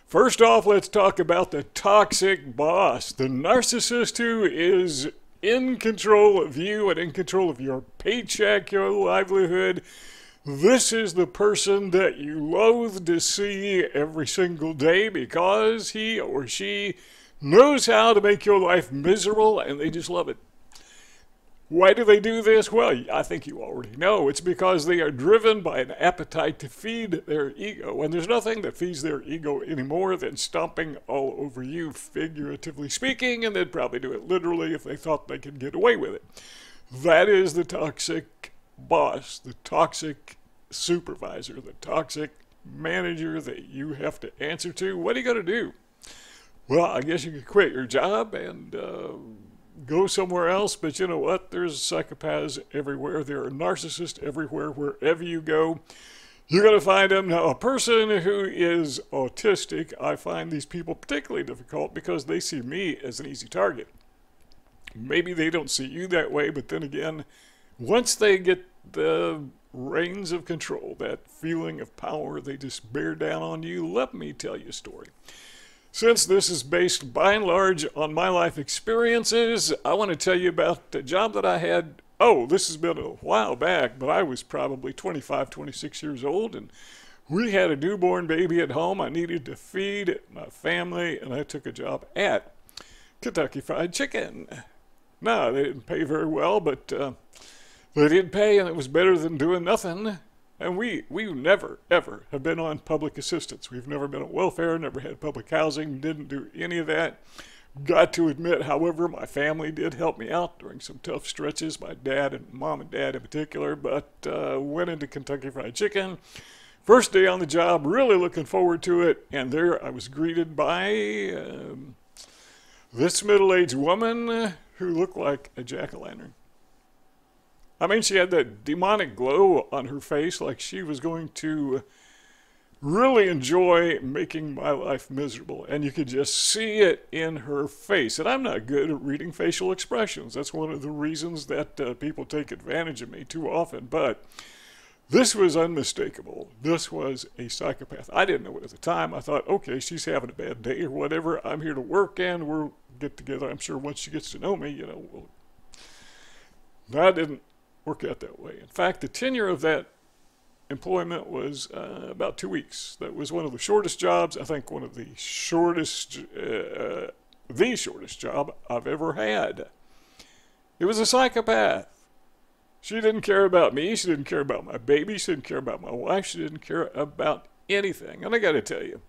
First off, let's talk about the toxic boss, the narcissist who is in control of you and in control of your paycheck, your livelihood. This is the person that you loathe to see every single day because he or she knows how to make your life miserable and they just love it. Why do they do this? Well, I think you already know. It's because they are driven by an appetite to feed their ego. And there's nothing that feeds their ego any more than stomping all over you, figuratively speaking, and they'd probably do it literally if they thought they could get away with it. That is the toxic boss, the toxic supervisor, the toxic manager that you have to answer to. What are you going to do? Well, I guess you could quit your job and go somewhere else, but you know what? There's psychopaths everywhere. There are narcissists everywhere. Wherever you go, you're going to find them. Now, a person who is autistic, I find these people particularly difficult because they see me as an easy target. Maybe they don't see you that way, but then again, once they get the reins of control, that feeling of power, they just bear down on you. Let me tell you a story. Since this is based by and large on my life experiences, I want to tell you about the job that I had. Oh, this has been a while back, but I was probably 25, 26 years old, and we had a newborn baby at home. I needed to feed my family, and I took a job at Kentucky Fried Chicken. Now, they didn't pay very well, but they did pay, and it was better than doing nothing. And we never, ever have been on public assistance. We've never been on welfare, never had public housing, didn't do any of that. Got to admit, however, my family did help me out during some tough stretches, my dad and mom and dad in particular, but went into Kentucky Fried Chicken. First day on the job, really looking forward to it, and there I was greeted by this middle-aged woman who looked like a jack-o'-lantern. I mean, she had that demonic glow on her face like she was going to really enjoy making my life miserable. And you could just see it in her face. And I'm not good at reading facial expressions. That's one of the reasons that people take advantage of me too often. But this was unmistakable. This was a psychopath. I didn't know it at the time. I thought, okay, she's having a bad day or whatever. I'm here to work and we'll get together. I'm sure once she gets to know me, I didn't work out that way. In fact, the tenure of that employment was about 2 weeks. That was one of the shortest jobs, I think one of the shortest job I've ever had. It was a psychopath. She didn't care about me. She didn't care about my baby. She didn't care about my wife. She didn't care about anything. And I got to tell you,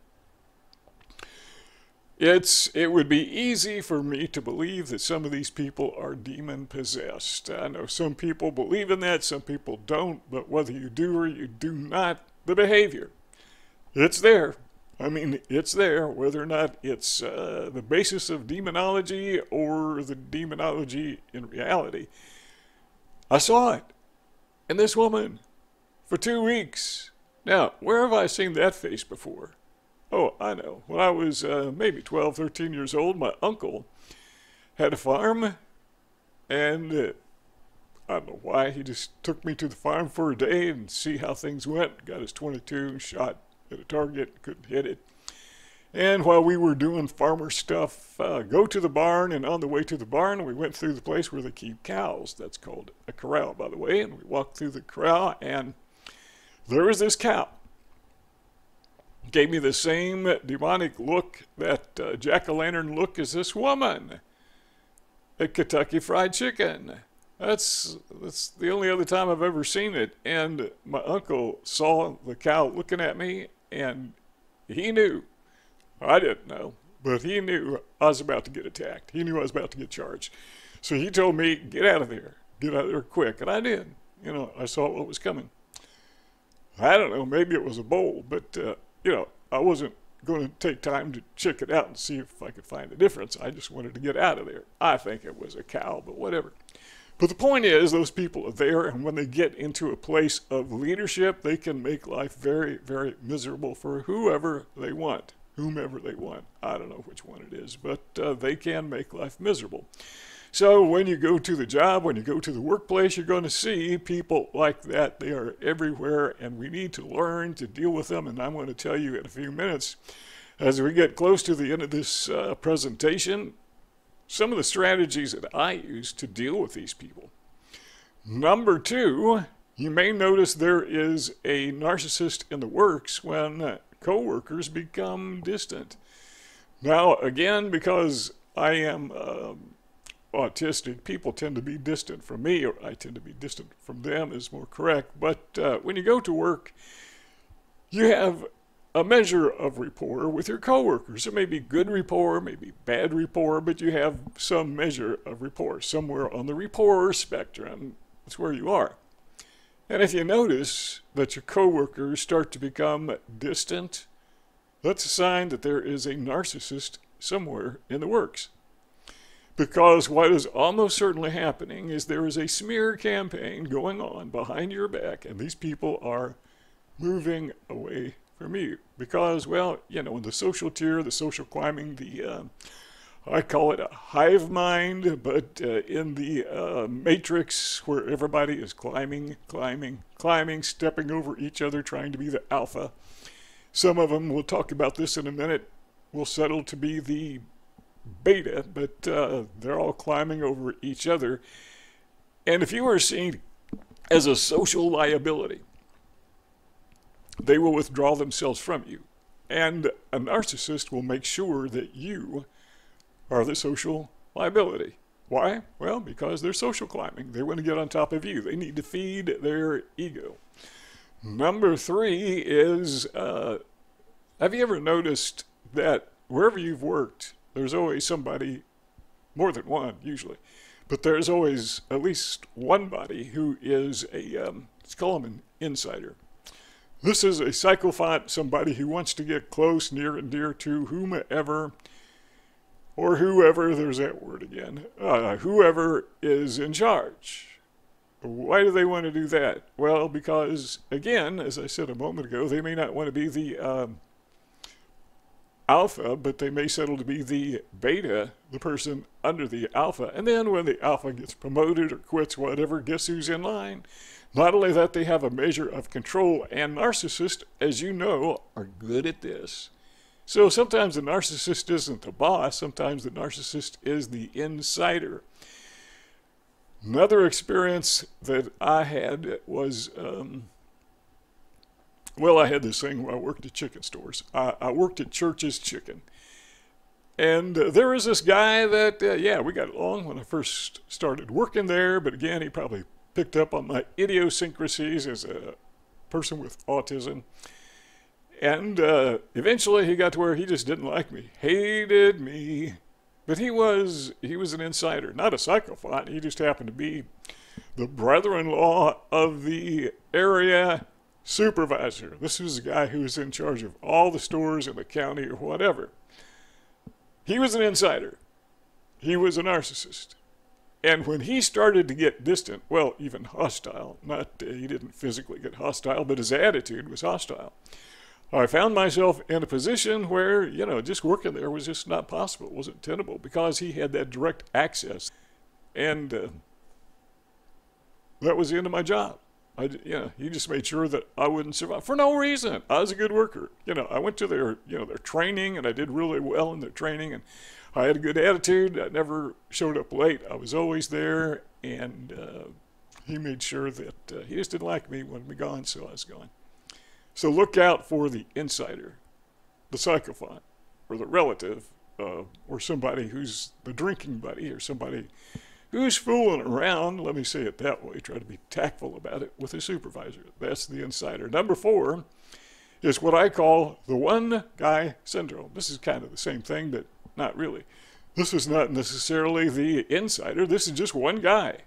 it would be easy for me to believe that some of these people are demon-possessed. I know some people believe in that, some people don't, but whether you do or you do not, the behavior, it's there. I mean, it's there, whether or not it's the basis of demonology or the demonology in reality. I saw it in this woman for 2 weeks. Now, where have I seen that face before? Oh, I know. When I was maybe 12, 13 years old, my uncle had a farm, and I don't know why, he just took me to the farm for a day and see how things went. Got his .22, shot at a target, couldn't hit it. And while we were doing farmer stuff, go to the barn, and on the way to the barn, we went through the place where they keep cows. That's called a corral, by the way, and we walked through the corral, and there was this cow. Gave me the same demonic look, that jack-o'-lantern look as this woman at Kentucky Fried Chicken. That's the only other time I've ever seen it. And my uncle saw the cow looking at me, and he knew. I didn't know, but he knew I was about to get attacked. He knew I was about to get charged. So he told me, get out of there. Get out of there quick. And I did. I saw what was coming. I don't know, maybe it was a bowl, but I wasn't going to take time to check it out and see if I could find the difference. I just wanted to get out of there. I think it was a cow, but whatever. But the point is, those people are there, and when they get into a place of leadership, they can make life very, very miserable for whomever they want. I don't know which one it is, but they can make life miserable. So when you go to the job, when you go to the workplace, you're going to see people like that. They are everywhere, and we need to learn to deal with them. And I'm going to tell you in a few minutes As we get close to the end of this presentation, some of the strategies that I use to deal with these people. Number two, you may notice there is a narcissist in the works when coworkers become distant. Now, again, because I am autistic, people tend to be distant from me, or I tend to be distant from them is more correct. But when you go to work, you have a measure of rapport with your coworkers. It may be good rapport, maybe bad rapport, but you have some measure of rapport. Somewhere on the rapport spectrum, that's where you are. And if you notice that your coworkers start to become distant, that's a sign that there is a narcissist somewhere in the works. Because what is almost certainly happening is there is a smear campaign going on behind your back, and these people are moving away from you. Because, well, you know, in the social tier, the social climbing, I call it a hive mind, but in the matrix where everybody is climbing, stepping over each other, trying to be the alpha. Some of them, we'll talk about this in a minute, will settle to be the beta, but they're all climbing over each other. And if you are seen as a social liability, they will withdraw themselves from you. And a narcissist will make sure that you are the social liability. Why? Well, because they're social climbing. They want to get on top of you. They need to feed their ego. Number three is, have you ever noticed that wherever you've worked, there's always somebody, more than one usually, but there's always at least one body who is let's call him an insider. This is a psychopath, somebody who wants to get close, near and dear to whomever, or whoever, there's that word again, whoever is in charge. Why do they want to do that? Well, because, again, as I said a moment ago, they may not want to be the alpha, but they may settle to be the beta, the person under the alpha. And then when the alpha gets promoted or quits, whatever, guess who's in line? Not only that, they have a measure of control, and narcissists, as you know, are good at this. So sometimes the narcissist isn't the boss, sometimes the narcissist is the insider. Another experience that I had was, well, I had this thing where I worked at chicken stores. I worked at Church's Chicken. And there was this guy that, yeah, we got along when I first started working there, but again, he probably picked up on my idiosyncrasies as a person with autism. And eventually he got to where he just didn't like me, hated me. But he was an insider, not a psychopath. He just happened to be the brother-in-law of the area supervisor. This was a guy who was in charge of all the stores in the county or whatever. He was an insider. He was a narcissist. And when he started to get distant, well, even hostile, he didn't physically get hostile, but his attitude was hostile. I found myself in a position where, you know, just working there was just not possible. It wasn't tenable because he had that direct access. And that was the end of my job. He just made sure that I wouldn't survive for no reason. I was a good worker. You know, I went to their training, and I did really well in their training, and I had a good attitude. I never showed up late. I was always there, and he made sure that he just didn't like me, wanted me gone, so I was gone. So look out for the insider, the psychopath, or the relative, or somebody who's the drinking buddy, or somebody who's fooling around, let me say it that way, try to be tactful about it, with a supervisor. That's the insider. Number four is what I call the one guy syndrome. This is kind of the same thing, but not really. This is not necessarily the insider. This is just one guy.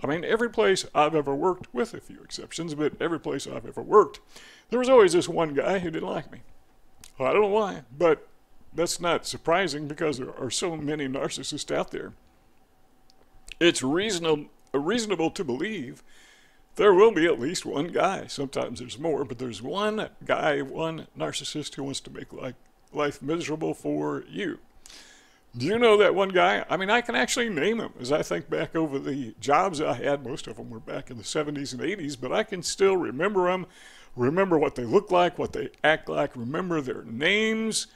I mean, every place I've ever worked, with a few exceptions, but every place I've ever worked, there was always this one guy who didn't like me. Well, I don't know why, but that's not surprising because there are so many narcissists out there. It's reasonable to believe there will be at least one guy. Sometimes there's more, but there's one guy, one narcissist who wants to make life miserable for you. Do you know that one guy? I mean, I can actually name him. As I think back over the jobs I had, most of them were back in the 70s and 80s, but I can still remember them, remember what they look like, what they act like, remember their names.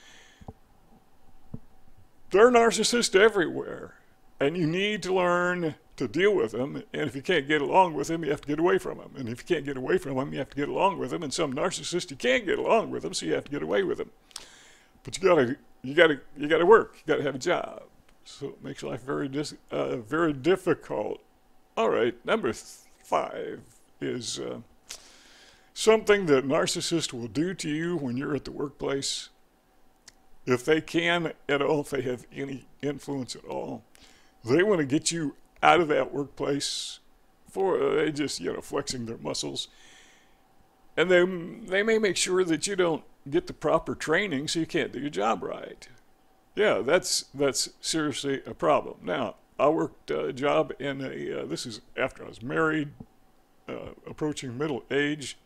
There are narcissists everywhere, and you need to learn to deal with them. And if you can't get along with them, you have to get away from them. And if you can't get away from them, you have to get along with them. And some narcissists, you can't get along with them, so you have to get away with them. But you gotta work. You gotta have a job. So it makes life very difficult. All right, number 5 is something that narcissists will do to you when you're at the workplace. If they can at all, if they have any influence at all, they want to get you out of that workplace for they just, flexing their muscles. And they may make sure that you don't get the proper training so you can't do your job right. Yeah, that's seriously a problem. Now, I worked a job in this is after I was married, approaching middle age.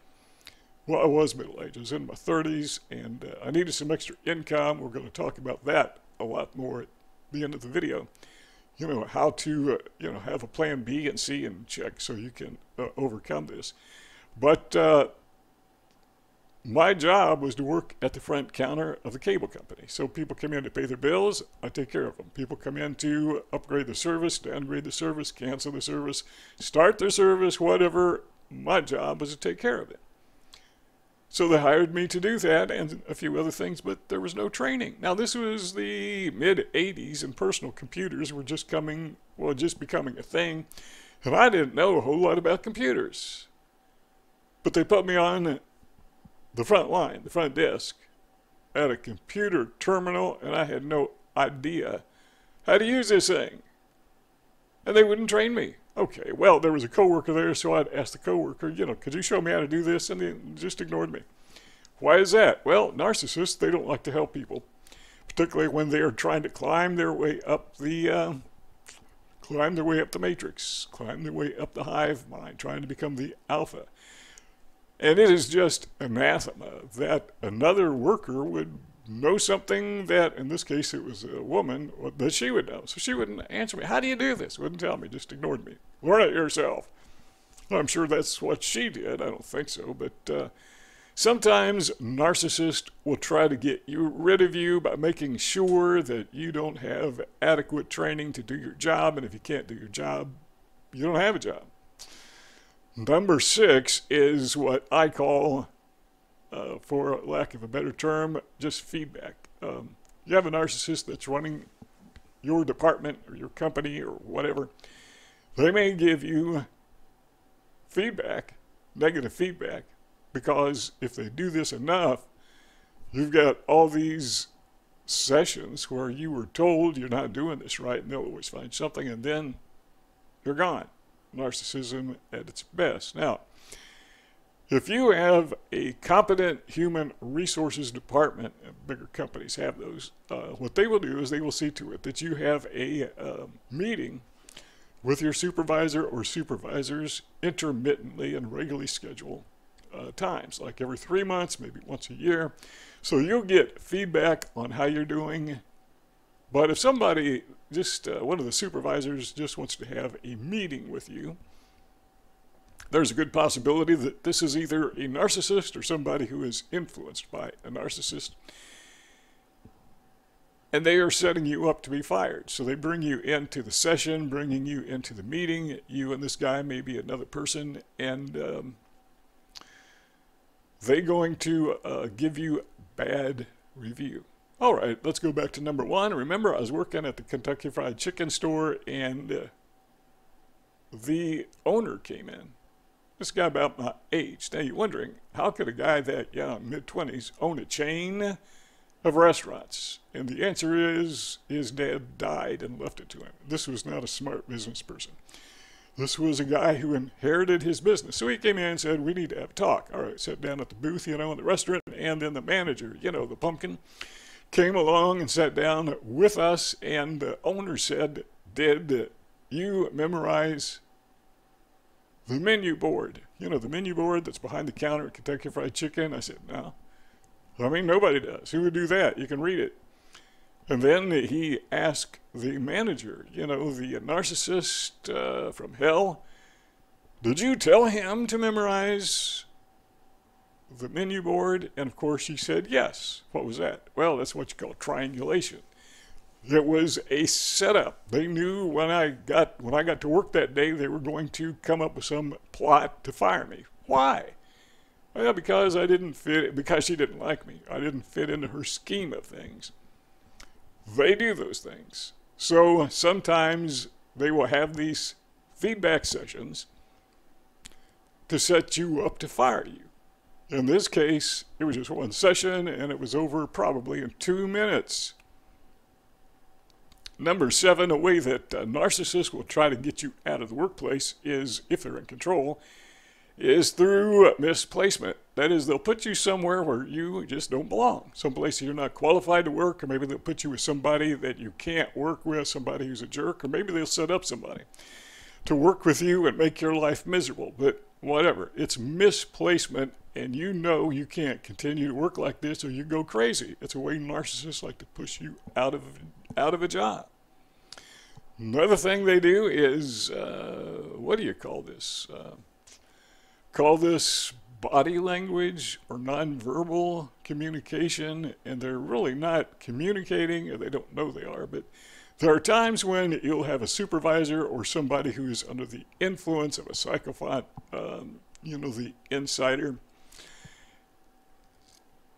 Well, I was middle aged. I was in my 30s, and I needed some extra income. We're going to talk about that a lot more at the end of the video. How to, have a plan B and C and check so you can overcome this. But my job was to work at the front counter of the cable company. So people come in to pay their bills, I take care of them. People come in to upgrade the service, downgrade the service, cancel the service, start their service, whatever. My job was to take care of it. So they hired me to do that and a few other things, but there was no training. Now, this was the mid-'80s, and personal computers were just becoming a thing, and I didn't know a whole lot about computers. But they put me on the front line, the front desk, at a computer terminal, and I had no idea how to use this thing. And they wouldn't train me. Okay, well, there was a coworker there, so I'd ask the coworker, could you show me how to do this? And they just ignored me. Why is that? Well, narcissists, they don't like to help people, particularly when they are trying to climb their way up the matrix, climb their way up the hive mind, trying to become the alpha. And it is just anathema that another worker would know something that, in this case, it was a woman, that she would know. So she wouldn't answer me. How do you do this? Wouldn't tell me, just ignored me. Learn it yourself. I'm sure that's what she did. I don't think so. But sometimes narcissists will try to get rid of you by making sure that you don't have adequate training to do your job. And if you can't do your job, you don't have a job. Number 6 is what I call, for lack of a better term, just feedback. You have a narcissist that's running your department or your company or whatever. They may give you feedback, negative feedback, because if they do this enough, you've got all these sessions where you were told you're not doing this right, and they'll always find something, and then you're gone. Narcissism at its best. Now, if you have a competent human resources department, bigger companies have those, what they will do is they will see to it that you have a meeting with your supervisor or supervisors intermittently and regularly scheduled times, like every 3 months, maybe once a year. So you'll get feedback on how you're doing. But if somebody, one of the supervisors just wants to have a meeting with you, there's a good possibility that this is either a narcissist or somebody who is influenced by a narcissist. And they are setting you up to be fired. So they bring you into the session, bringing you into the meeting, you and this guy, maybe another person, and they're going to give you bad review. All right, let's go back to number 1. Remember, I was working at the Kentucky Fried Chicken store, and the owner came in. This guy about my age. Now, you're wondering, how could a guy that young, mid-20s, own a chain of restaurants? And the answer is, his dad died and left it to him. This was not a smart business person. This was a guy who inherited his business. So he came in and said, we need to have a talk. All right, sat down at the booth, in the restaurant, and then the manager, the pumpkin, came along and sat down with us, and the owner said, did you memorize the menu board? The menu board that's behind the counter at Kentucky Fried Chicken? I said, no. I mean, nobody does. Who would do that? You can read it. And then he asked the manager, the narcissist from hell, did you tell him to memorize the menu board? And of course she said yes. What was that? Well, that's what you call triangulation. It was a setup. They knew when I got to work that day, they were going to come up with some plot to fire me. Why? Well, because because she didn't like me. I didn't fit into her scheme of things. They do those things. So sometimes they will have these feedback sessions to set you up to fire you. In this case, it was just one session, and it was over probably in 2 minutes. Number 7, a way that narcissists will try to get you out of the workplace is, if they're in control, is through misplacement. That is, they'll put you somewhere where you just don't belong. Someplace you're not qualified to work, or maybe they'll put you with somebody that you can't work with, somebody who's a jerk, or maybe they'll set up somebody to work with you and make your life miserable. But whatever, it's misplacement, and you know you can't continue to work like this or you go crazy. It's a way narcissists like to push you out of a job. Another thing they do is, what do you call this? Call this body language or nonverbal communication, and they're really not communicating, or they don't know they are, but there are times when you'll have a supervisor or somebody who is under the influence of a psychopath, the insider,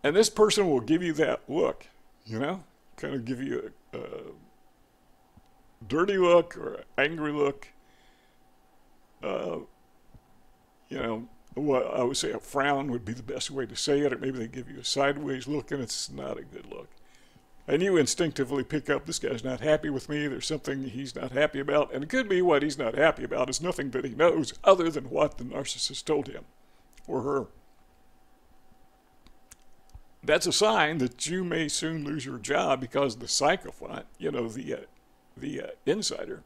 and this person will give you that look, kind of give you a dirty look or an angry look. What I would say a frown would be the best way to say it, or maybe they give you a sideways look, and it's not a good look. And you instinctively pick up, this guy's not happy with me, there's something he's not happy about, and it could be what he's not happy about is nothing that he knows other than what the narcissist told him or her. That's a sign that you may soon lose your job because the psychopath, the insider,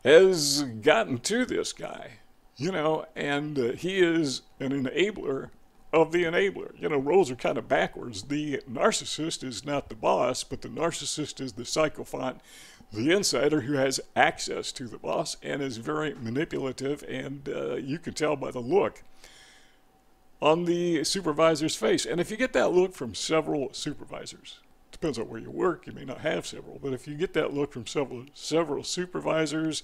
has gotten to this guy, and he is an enabler of the enabler. Roles are kind of backwards. The narcissist is not the boss, but the narcissist is the psychopath, the insider who has access to the boss and is very manipulative, and you can tell by the look on the supervisor's face. And if you get that look from several supervisors, depends on where you work, you may not have several, but if you get that look from several supervisors,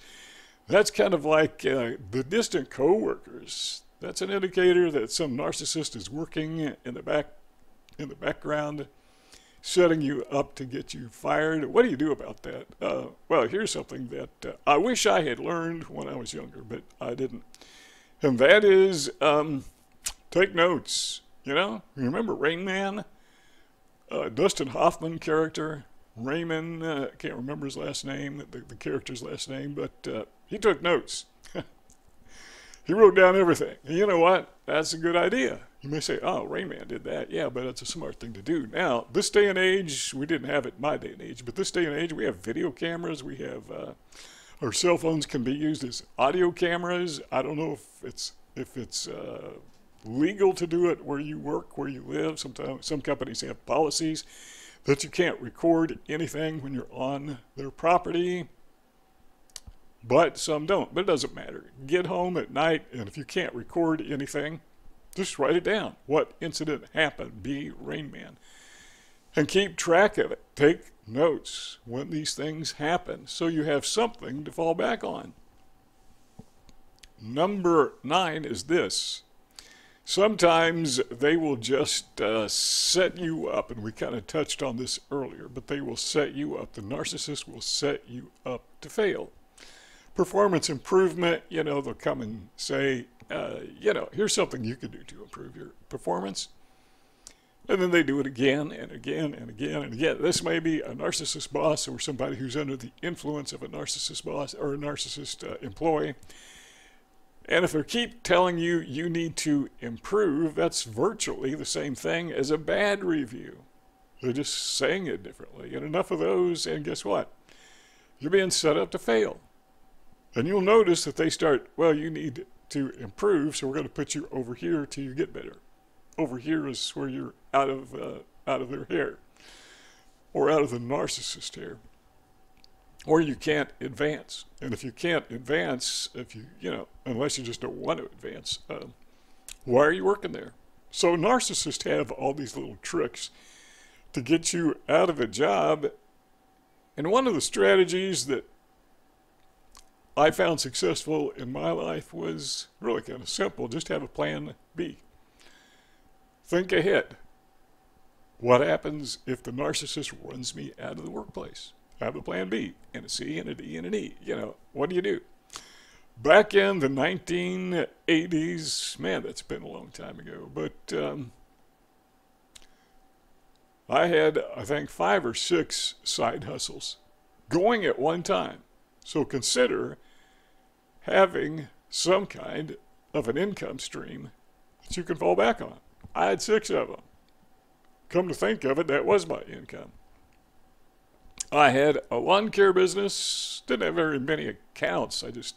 that's kind of like the distant coworkers. That's an indicator that some narcissist is working in the background, setting you up to get you fired. What do you do about that? Well, here's something that I wish I had learned when I was younger, but I didn't. And that is, take notes. Remember Rain Man? Dustin Hoffman character, Raymond, I can't remember his last name, the character's last name, but he took notes. He wrote down everything. And you know what? That's a good idea. You may say, oh, Rayman did that. Yeah, but it's a smart thing to do. Now, this day and age, we didn't have it in my day and age, but this day and age, we have video cameras. We have, our cell phones can be used as audio cameras. I don't know if it's legal to do it where you work, where you live. Sometimes some companies have policies that you can't record anything when you're on their property, but some don't. But it doesn't matter. Get home at night, and if you can't record anything, just write it down. What incident happened? Be Rain Man. And keep track of it. Take notes when these things happen so you have something to fall back on. Number 9 is this. Sometimes they will just set you up, and we kind of touched on this earlier, but they will set you up. The narcissist will set you up to fail. Performance improvement, they'll come and say, here's something you can do to improve your performance. And then they do it again and again and again and again. This may be a narcissist boss or somebody who's under the influence of a narcissist boss or a narcissist employee. And if they keep telling you you need to improve, that's virtually the same thing as a bad review. They're just saying it differently. And enough of those, and guess what? You're being set up to fail. And you'll notice that they start, well, you need to improve, so we're going to put you over here till you get better. Over here is where you're out of their hair, or out of the narcissist hair, or you can't advance. And if you can't advance, unless you just don't want to advance, why are you working there? So narcissists have all these little tricks to get you out of a job, And one of the strategies that I found successful in my life was really kind of simple. Just have a plan B. Think ahead. What happens if the narcissist runs me out of the workplace? I have a plan B and a C and a D and an E. You know, what do? Back in the 1980s, man, that's been a long time ago, but I had, I think, 5 or 6 side hustles going at one time. So consider having some kind of an income stream that you can fall back on. I had 6 of them. Come to think of it, that was my income. I had a lawn care business, didn't have very many accounts. I just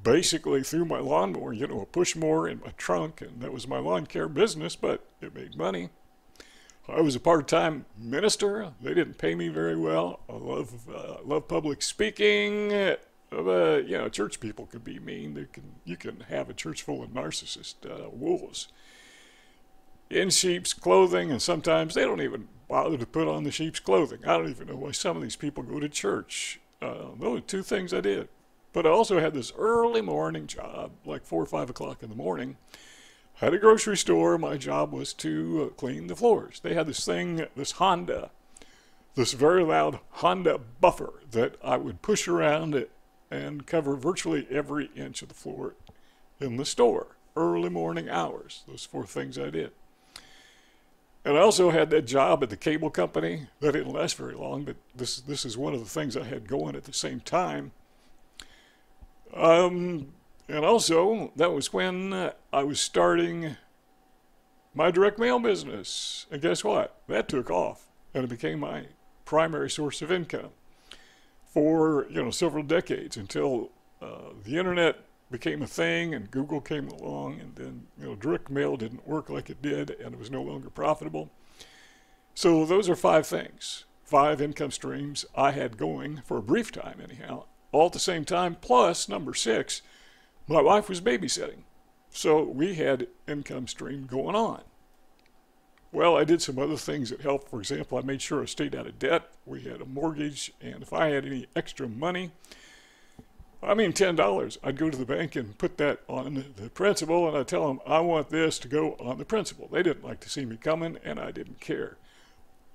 basically threw my lawnmower, you know, a push mower in my trunk, and that was my lawn care business, but it made money. I was a part-time minister. They didn't pay me very well. I love public speaking. You know, church people can be mean. You can have a church full of narcissist wolves in sheep's clothing, and sometimes they don't even bother to put on the sheep's clothing. I don't even know why some of these people go to church. Those are 2 things I did. But I also had this early morning job, like 4 or 5 o'clock in the morning. I had a grocery store. My job was to clean the floors. They had this thing, this Honda, this very loud Honda buffer that I would push around and cover virtually every inch of the floor in the store. Early morning hours. Those 4 things I did. And I also had that job at the cable company. That didn't last very long, but this is one of the things I had going at the same time. And also, that was when I was starting my direct mail business. And guess what? That took off, and it became my primary source of income for, you know, several decades until the internet became a thing and Google came along, and then, you know, direct mail didn't work like it did, and it was no longer profitable. So those are 5 things, 5 income streams I had going for a brief time anyhow, all at the same time. Plus, number 6, my wife was babysitting. So we had income stream going on. Well, I did some other things that helped. For example, I made sure I stayed out of debt. We had a mortgage, and if I had any extra money, I mean $10, I'd go to the bank and put that on the principal, and I'd tell them I want this to go on the principal. They didn't like to see me coming, and I didn't care.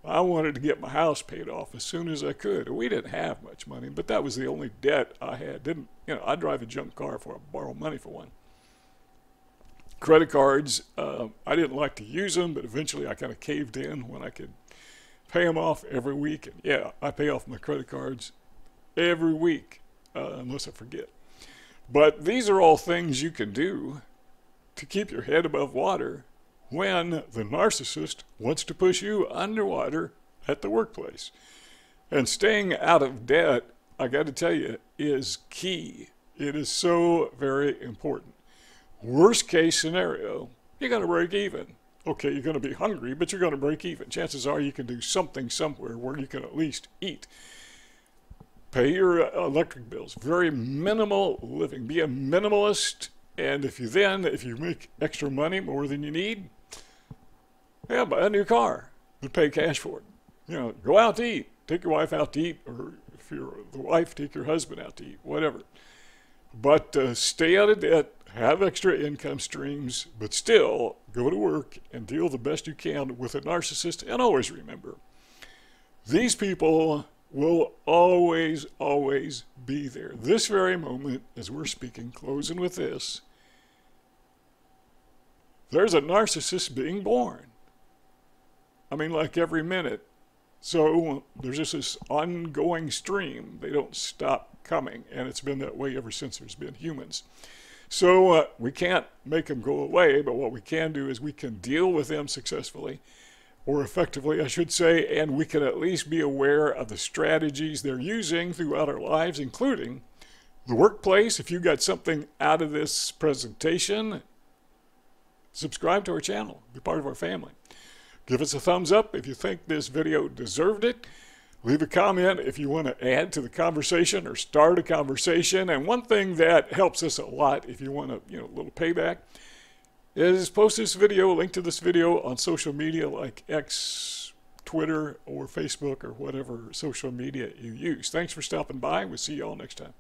I wanted to get my house paid off as soon as I could. We didn't have much money, but that was the only debt I had. I'd drive a junk car before I borrow money for one. Credit cards, I didn't like to use them, but eventually I kind of caved in when I could pay them off every week. And yeah, I pay off my credit cards every week. Unless I forget. But these are all things you can do to keep your head above water when the narcissist wants to push you underwater at the workplace. And staying out of debt, I got to tell you, is key. It is so very important. Worst case scenario, you're going to break even. Okay, you're going to be hungry, but you're going to break even. Chances are you can do something somewhere where you can at least eat. Pay your electric bills. Very minimal living. Be a minimalist. And if you make extra money, more than you need, yeah, buy a new car and pay cash for it. You know, go out to eat. Take your wife out to eat, or if you're the wife, take your husband out to eat, whatever. But stay out of debt, have extra income streams, but still go to work and deal the best you can with a narcissist. And always remember, these people will always, always be there. This very moment, as we're speaking, closing with this, there's a narcissist being born. I mean, like every minute. So there's just this ongoing stream. They don't stop coming, and it's been that way ever since there's been humans. So we can't make them go away, but what we can do is we can deal with them successfully, or effectively, I should say, and we can at least be aware of the strategies they're using throughout our lives, including the workplace. If you got something out of this presentation, subscribe to our channel, be part of our family. Give us a thumbs up if you think this video deserved it. Leave a comment if you want to add to the conversation or start a conversation. And one thing that helps us a lot, if you want a little payback, is post this video, link to this video on social media like X, Twitter or Facebook or whatever social media you use. Thanks for stopping by. We'll see you all next time.